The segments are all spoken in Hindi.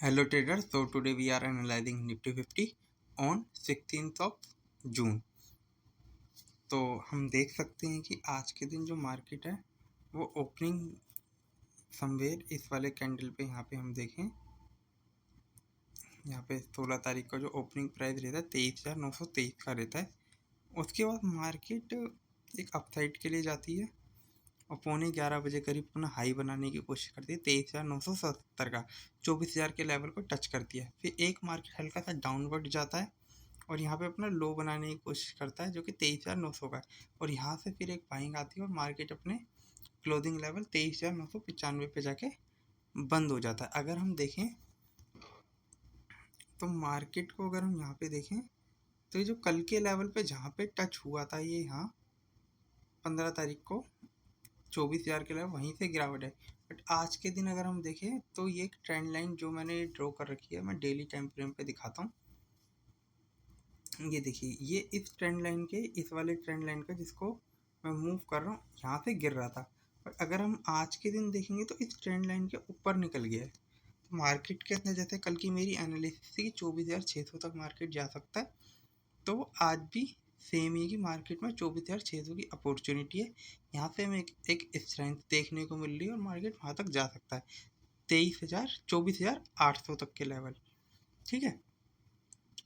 Hello traders, so today we are analyzing Nifty 50 on 16th of June। तो हम देख सकते हैं कि आज के दिन जो मार्केट है वो ओपनिंग समवेयर इस वाले कैंडल पे यहाँ पे हम देखें, यहाँ पे 16 तारीख का जो ओपनिंग प्राइस रहता है 23,923 का रहता है। उसके बाद मार्केट एक अपसाइड के लिए जाती है और 11:15 बजे करीब अपना हाई बनाने की कोशिश करती है 23,977 का, 24,000 के लेवल को टच करती है। फिर एक मार्केट हल्का सा डाउनवर्ड जाता है और यहाँ पे अपना लो बनाने की कोशिश करता है जो कि 23,900 का है, और यहाँ से फिर एक बाइंग आती है और मार्केट अपने क्लोजिंग लेवल 23,995 पे जाके बंद हो जाता है। अगर हम देखें तो मार्केट को अगर हम यहाँ पे देखें तो ये जो कल के लेवल पे जहाँ पे टच हुआ था, ये यहाँ 15 तारीख को 24,000 के लेवल, वहीं से गिरावट है। बट आज के दिन अगर हम देखें तो ये एक ट्रेंड लाइन जो मैंने ड्रॉ कर रखी है, मैं डेली टाइम फ्रेम पे दिखाता हूँ। ये देखिए, ये इस ट्रेंड लाइन के, इस वाले ट्रेंड लाइन का जिसको मैं मूव कर रहा हूँ, यहाँ से गिर रहा था। बट अगर हम आज के दिन देखेंगे तो इस ट्रेंड लाइन के ऊपर निकल गया है। तो मार्केट के अंदर जैसे कल की मेरी एनालिसिस थी कि 24,600 तक मार्केट जा सकता है, तो आज भी सेम ही कि मार्केट में 24,600 की अपॉर्चुनिटी है। यहाँ से हमें एक स्ट्रेंथ देखने को मिल रही है और मार्केट वहाँ तक जा सकता है 24,800 तक के लेवल। ठीक है,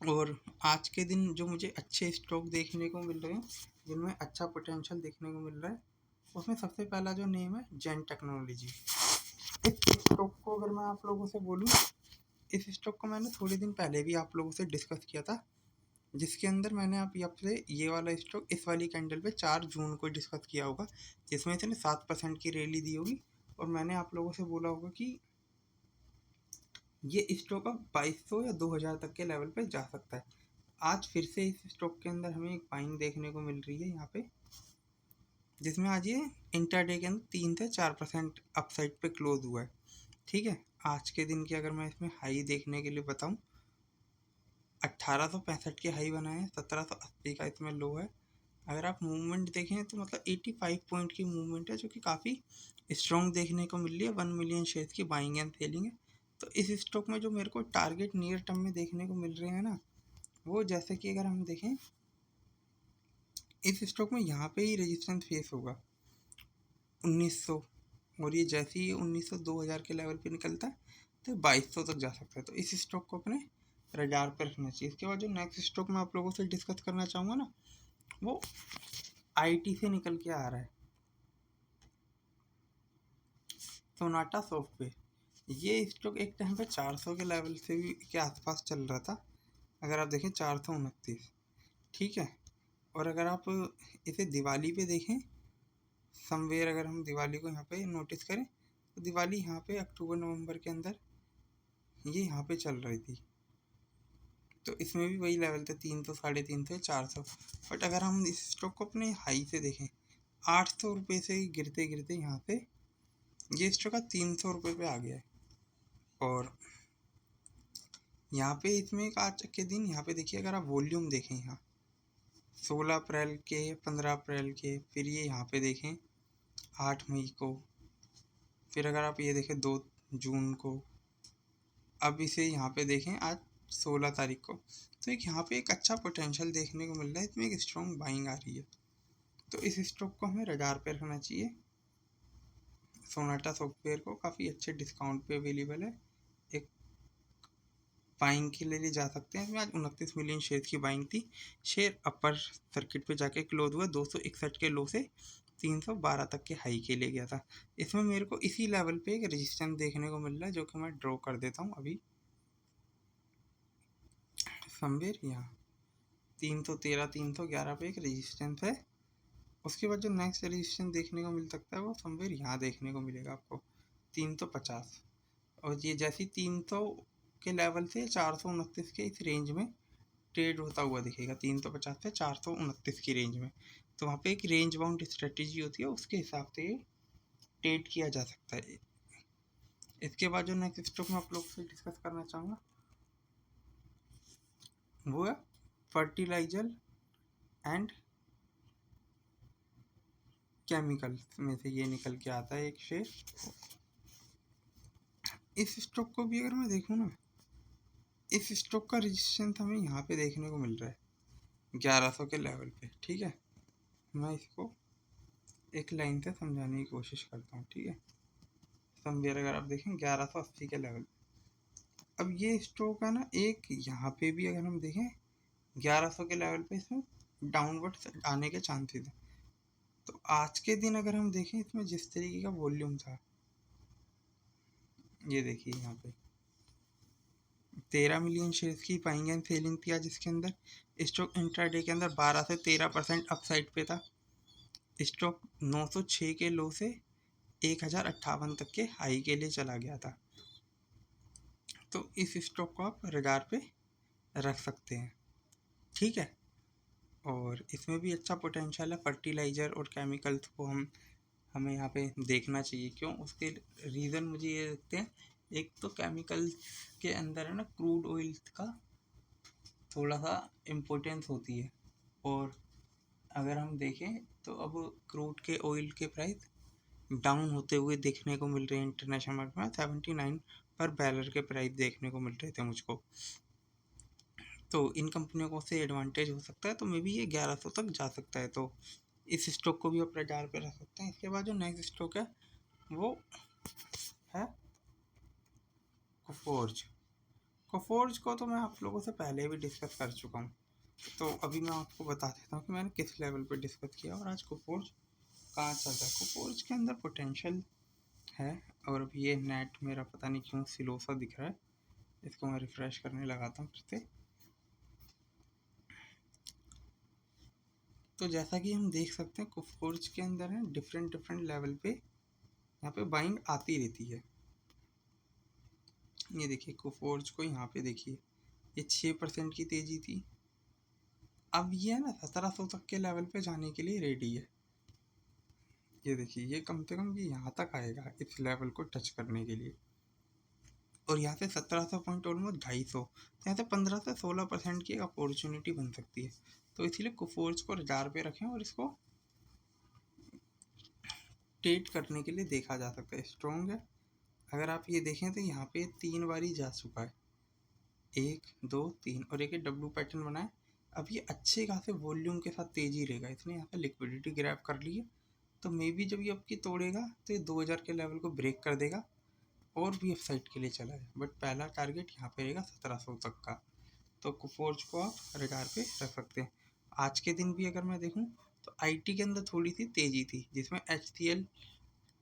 और आज के दिन जो मुझे अच्छे स्टॉक देखने को मिल रहे हैं, जिनमें अच्छा पोटेंशियल देखने को मिल रहा है, उसमें सबसे पहला जो नेम है जेन टेक्नोलॉजी। इस स्टॉक को अगर मैं आप लोगों से बोलूँ, इस स्टॉक को मैंने थोड़े दिन पहले भी आप लोगों से डिस्कस किया था, जिसके अंदर मैंने आपसे ये वाला स्टॉक इस वाली कैंडल पे 4 जून को डिस्कस किया होगा, जिसमें इसने 7% की रैली दी होगी और मैंने आप लोगों से बोला होगा कि ये स्टॉक अब 2200 या 2000 तक के लेवल पे जा सकता है। आज फिर से इस स्टॉक के अंदर हमें एक बाइंग देखने को मिल रही है यहाँ पे, जिसमें आज ये इंटरडे के अंदर 3 से 4% अपसाइड पे क्लोज हुआ है। ठीक है, आज के दिन की अगर मैं इसमें हाई देखने के लिए बताऊँ, 1865 के हाई बनाए हैं, 1780 का इसमें लो है। अगर आप मूवमेंट देखें तो मतलब 85 पॉइंट की मूवमेंट है, जो कि काफ़ी स्ट्रॉन्ग देखने को मिल रही है। 1 मिलियन शेयर्स की बाइंग एंड सेलिंग है। तो इस स्टॉक में जो मेरे को टारगेट नियर टर्म में देखने को मिल रहे हैं ना, वो जैसे कि अगर हम देखें, इस स्टॉक में यहाँ पे ही रेजिस्टेंस फेस होगा 1900, और ये जैसे ही 1900 2000 के लेवल पे निकलता है तो 2200 तक जा सकता है। तो इस स्टॉक को अपने रडार पर रखना चाहिए। इसके बाद जो नेक्स्ट स्टॉक मैं आप लोगों से डिस्कस करना चाहूँगा ना, वो आईटी से निकल के आ रहा है, सोनाटा सॉफ्टवेयर। ये स्टॉक एक टाइम पे 400 के लेवल से भी के आसपास चल रहा था। अगर आप देखें 429, ठीक है। और अगर आप इसे दिवाली पे देखें, समवेयर अगर हम दिवाली को यहाँ पे नोटिस करें तो दिवाली यहाँ पे अक्टूबर नवंबर के अंदर ये यहाँ पे चल रही थी, तो इसमें भी वही लेवल थे 300, 350, 400। बट अगर हम इस स्टॉक को अपने हाई से देखें, 800 रुपये से गिरते गिरते यहाँ पे ये स्टॉक का 300 रुपये पे आ गया है। और यहाँ पे इसमें एक आज के दिन यहाँ पे देखिए, अगर आप वॉल्यूम देखें, यहाँ 16 अप्रैल के, 15 अप्रैल के, फिर ये यहाँ पे देखें 8 मई को, फिर अगर आप ये देखें 2 जून को, अब इसे यहाँ पे देखें आज 16 तारीख को, तो एक यहाँ पे एक अच्छा पोटेंशियल देखने को मिल रहा है। इसमें एक स्ट्रॉन्ग बाइंग आ रही है, तो इस स्टॉक को हमें रडार पे रखना चाहिए। सोनाटा सॉफ्टवेयर को काफ़ी अच्छे डिस्काउंट पे अवेलेबल है, एक बाइंग के लिए जा सकते हैं। इसमें आज 29 मिलियन शेयर की बाइंग थी। शेयर अपर सर्किट पे जाके क्लोज हुआ 261 के लो से 312 तक के हाई के लिए गया था। इसमें मेरे को इसी लेवल पे एक रेजिस्टेंस देखने को मिल रहा है, जो कि मैं ड्रॉ कर देता हूँ अभी। समवेयर यहाँ 313, 311 पे एक रेजिस्टेंस है। उसके बाद जो नेक्स्ट रेजिस्टेंस देखने को मिल सकता है वो समवेयर यहाँ देखने को मिलेगा आपको 350, और ये जैसी 300 के लेवल से 429 के इस रेंज में ट्रेड होता हुआ दिखेगा, 350 से 429 की रेंज में। तो वहाँ पे एक रेंज बाउंड स्ट्रेटेजी होती है, उसके हिसाब से ट्रेड किया जा सकता है। इसके बाद जो नेक्स्ट स्टॉक में आप लोग से डिस्कस करना चाहूँगा वो है फर्टिलाइजर एंड केमिकल में से ये निकल के आता है एक शेयर। इस स्टॉक को भी अगर मैं देखूँ ना, इस स्टॉक का रेजिस्टेंस हमें यहाँ पे देखने को मिल रहा है 1100 के लेवल पे। ठीक है, मैं इसको एक लाइन से समझाने की कोशिश करता हूँ। ठीक है, समवेयर अगर आप देखें 1180 के लेवल। अब ये स्टॉक है ना, एक यहाँ पे भी अगर हम देखें 1100 के लेवल पे इसमें डाउनवर्ड आने के चांसेस हैं। तो आज के दिन अगर हम देखें इसमें जिस तरीके का वॉल्यूम था, ये देखिए यहाँ पे 13 मिलियन शेयर्स की बाइंग एंड सेलिंग थी आज, जिसके अंदर स्टॉक इंट्राडे के अंदर 12 से 13% अपसाइड पे था। स्टॉक 906 के लो से 1058 तक के हाई के लिए चला गया था। तो इस स्टॉक को आप रडार पे रख सकते हैं। ठीक है, और इसमें भी अच्छा पोटेंशियल है। फर्टिलाइज़र और केमिकल्स को हमें यहाँ पे देखना चाहिए। क्यों? उसके रीज़न मुझे ये लगते हैं। एक तो केमिकल्स के अंदर है ना क्रूड ऑयल का थोड़ा सा इम्पोर्टेंस होती है, और अगर हम देखें तो अब क्रूड के ऑयल के प्राइस डाउन होते हुए देखने को मिल रहे हैं इंटरनेशनल मार्केट में। 79 पर बैरल के प्राइस देखने को मिल रहे थे मुझको। तो इन कंपनियों को से एडवांटेज हो सकता है, तो मे बी ये 1100 तक जा सकता है। तो इस स्टॉक को भी आप रडार पे रख सकते हैं। इसके बाद जो नेक्स्ट स्टॉक है वो है कोफोर्ज। कोफोर्ज को तो मैं आप लोगों से पहले भी डिस्कस कर चुका हूँ, तो अभी मैं आपको बता देता हूँ कि मैंने किस लेवल पे डिस्कस किया और आज कोफोर्ज कहाँ चल रहा है। कोफोर्ज के अंदर पोटेंशियल है, और अभी ये नेट मेरा पता नहीं क्यों स्लो सा दिख रहा है। इसको मैं रिफ्रेश करने लगाता हूँ फिर से। तो जैसा कि हम देख सकते हैं कोफोर्ज के अंदर है डिफरेंट डिफरेंट लेवल पे यहाँ पे बाइंग आती रहती है। ये देखिए कोफोर्ज को यहाँ पे देखिए, ये 6% की तेजी थी। अब ये है ना 1700 तक के लेवल पे जाने के लिए रेडी है। ये देखिए ये कम से कम ये यहाँ तक आएगा इस लेवल को टच करने के लिए, और यहाँ से 1700 पॉइंट ऑलमोस्ट 250, तो यहाँ से 15 से 16% की एक अपॉर्चुनिटी बन सकती है। तो इसीलिए कोफोर्ज को रडार पे रखें और इसको ट्रेड करने के लिए देखा जा सकता है। स्ट्रॉन्ग है। अगर आप ये देखें तो यहाँ पे 3 बारी जा चुका है, 1 2 3, और एक डब्ल्यू पैटर्न बना है। अब ये अच्छे खासे वॉल्यूम के साथ तेजी रहेगा, इसने यहाँ पे लिक्विडिटी ग्रैब कर ली है। तो मे बी जब ये आपकी तोड़ेगा तो ये 2000 के लेवल को ब्रेक कर देगा और भी अपसाइड के लिए चला है। बट पहला टारगेट यहाँ पे रहेगा 1700 तक का। तो कोफोर्ज को आप रडार पे रख सकते हैं। आज के दिन भी अगर मैं देखूँ तो आईटी के अंदर थोड़ी सी तेजी थी, जिसमें HCL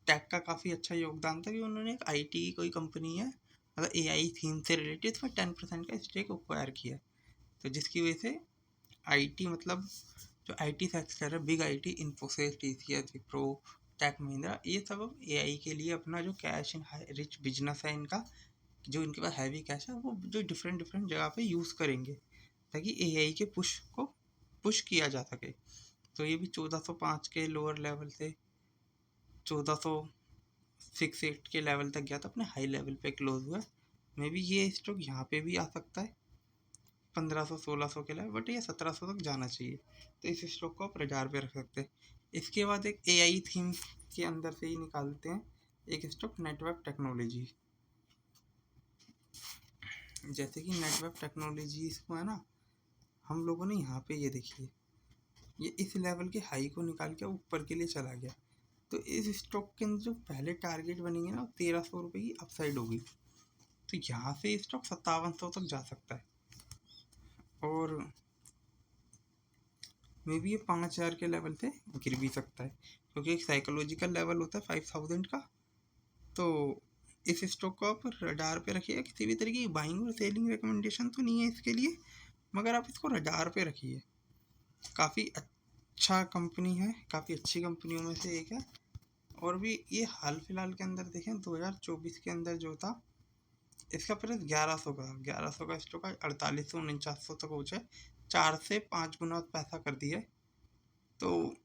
टेक का काफ़ी अच्छा योगदान था कि उन्होंने एक आईटी की कोई कंपनी है, मतलब एआई थीम से रिलेटेड, इसमें 10% का स्टेक एक्वायर किया। तो जिसकी वजह से आईटी मतलब जो आईटी सेक्टर है, big IT, Infosys, TCS, Wipro, tech Mahindra, ये सब अब एआई के लिए अपना जो कैश इन रिच बिजनेस है इनका, जो इनके पास हैवी कैश है, वो जो डिफरेंट डिफरेंट जगह पे यूज़ करेंगे ताकि एआई के पुश को पुश किया जा सके। तो ये भी 1405 के लोअर लेवल से 1468 के लेवल तक गया था, अपने हाई लेवल पे क्लोज हुआ। मे बी ये स्टॉक यहाँ पे भी आ सकता है 1500-1600 के लेवल, बट ये 1700 तक जाना चाहिए। तो इस स्टॉक को आप रडार पे रख सकते हैं। इसके बाद एक एआई थीम के अंदर से ही निकालते हैं एक स्टॉक, नेटवर्क टेक्नोलॉजी। जैसे कि नेटवर्क टेक्नोलॉजीज को है ना, हम लोगों ने यहाँ पे ये देखिए, ये इस लेवल के हाई को निकाल के ऊपर के लिए चला गया। तो इस स्टॉक के अंदर जो पहले टारगेट बनेंगे ना, 1300 रुपये की अपसाइड होगी। तो यहाँ से स्टॉक 5700 तक जा सकता है, और मे बी ये 5000 के लेवल पे गिर भी सकता है, क्योंकि एक साइकोलॉजिकल लेवल होता है 5000 का। तो इस स्टॉक को आप रडार पे रखिएगा। किसी भी तरीके की बाइंग और सेलिंग रिकमेंडेशन तो नहीं है इसके लिए, मगर आप इसको रडार पे रखिए। काफ़ी अच्छा कंपनी है, काफ़ी अच्छी कंपनियों में से एक है। और भी ये हाल फिलहाल के अंदर देखें 2024 के अंदर जो था, इसका प्राइस 1100 का स्टॉक आज 4800-4900 तक पहुँचा है। 4 से 5 गुना पैसा कर दिया है। तो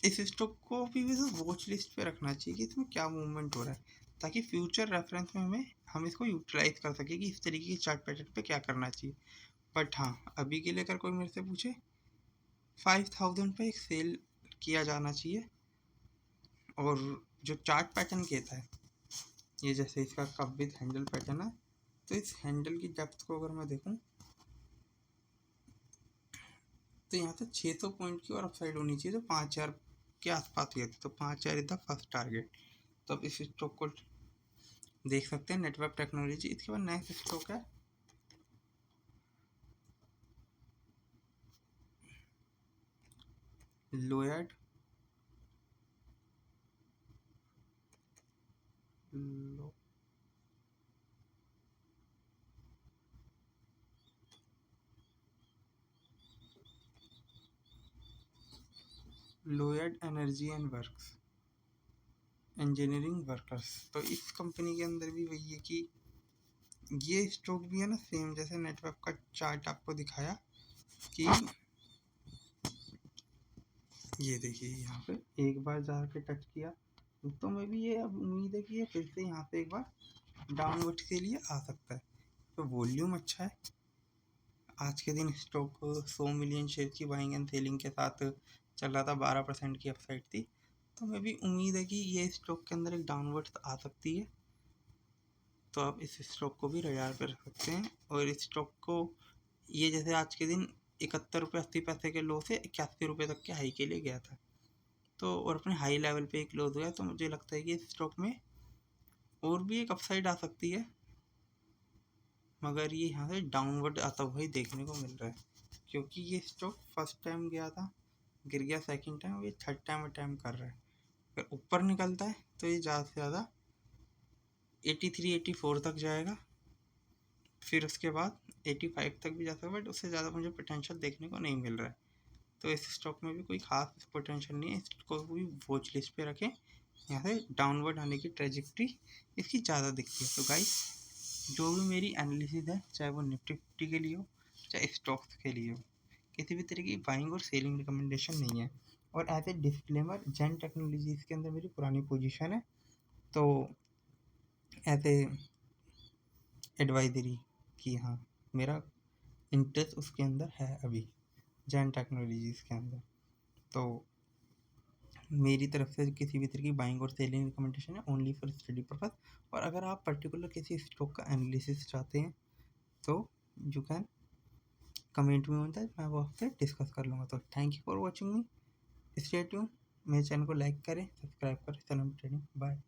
इस स्टॉक को भी वॉच लिस्ट पे रखना चाहिए कि इसमें क्या मूवमेंट हो रहा है, ताकि फ्यूचर रेफरेंस में हम इसको यूटिलाइज कर सकें कि इस तरीके के चार्ट पैटर्न पे क्या करना चाहिए। बट हाँ, अभी के लिए अगर कोई मेरे से पूछे 5000 पे एक सेल किया जाना चाहिए। और जो चार्ट पैटर्न कहता है, ये जैसे इसका कप विद हैंडल पैटर्न है, तो इस हैंडल की डेप्थ को अगर मैं देखूं तो यहाँ से 600 पॉइंट की और अपसाइड होनी चाहिए, तो 5000 के आसपास हुई थी, तो 5000 इज द फर्स्ट टारगेट। तो अब इस स्टॉक को देख सकते हैं, नेटवर्क टेक्नोलॉजी। इसके बाद नेक्स्ट स्टॉक है Lloyd Lloyd energy and works engineering workers. तो इस कंपनी के अंदर भी वही है कि ये स्टॉक भी है ना सेम जैसे नेटवर्क का चार्ट आपको दिखाया कि ये देखिए यहाँ पे एक बार जाके टच किया, तो मैं भी ये अब उम्मीद है कि ये फिर से यहाँ पे एक बार डाउनवर्ड के लिए आ सकता है। तो वॉल्यूम अच्छा है। आज के दिन स्टॉक 100 मिलियन शेयर की बाइंग एंड सेलिंग के साथ चल रहा था, 12% की अपसाइड थी। तो मैं भी उम्मीद है कि ये स्टॉक के अंदर एक डाउनवर्ड आ सकती है। तो आप इस स्टॉक को भी रडार पर रख सकते हैं। और इस स्टॉक को ये जैसे आज के दिन 71 रुपये 80 पैसे के लो से 81 रुपये तक के हाई के लिए गया था, तो और अपने हाई लेवल पे एक क्लोज हुआ है। तो मुझे लगता है कि इस स्टॉक में और भी एक अपसाइड आ सकती है, मगर ये यहाँ से डाउनवर्ड आता हुआ ही देखने को मिल रहा है, क्योंकि ये स्टॉक फर्स्ट टाइम गया था, गिर गया सेकंड टाइम, ये थर्ड टाइम अटैम्प्ट कर रहा है। अगर ऊपर निकलता है तो ये ज़्यादा से ज़्यादा 83 84 तक जाएगा, फिर उसके बाद 85 तक भी जा सकता है, बट उससे ज़्यादा मुझे पोटेंशियल देखने को नहीं मिल रहा है। तो इस स्टॉक में भी कोई खास पोटेंशियल नहीं है, इसको भी वॉच लिस्ट पे रखें। यहाँ से डाउनवर्ड आने की ट्रेजेक्ट्री इसकी ज़्यादा दिखती है। तो गाइस, जो भी मेरी एनालिसिस है, चाहे वो निफ्टी 50 के लिए हो चाहे स्टॉक्स के लिए हो, किसी भी तरह की बाइंग और सेलिंग रिकमेंडेशन नहीं है। और as a disclaimer, Zen technologies के अंदर मेरी पुरानी पोजीशन है, तो एज ए एडवाइजरी कि हाँ मेरा इंटरेस्ट उसके अंदर है अभी जेन टेक्नोलॉजीज़ के अंदर। तो मेरी तरफ से किसी भी तरह की बाइंग और सेलिंग रिकमेंडेशन है, ओनली फॉर स्टडी पर्पस। और अगर आप पर्टिकुलर किसी स्टॉक का एनालिसिस चाहते हैं तो यू कैन कमेंट में होता है, मैं वो आपसे डिस्कस कर लूँगा। तो thank you for watching me, stay tune. मेरे चैनल को लाइक करें, सब्सक्राइब करें। सलाम ट्रेडिंग, बाय।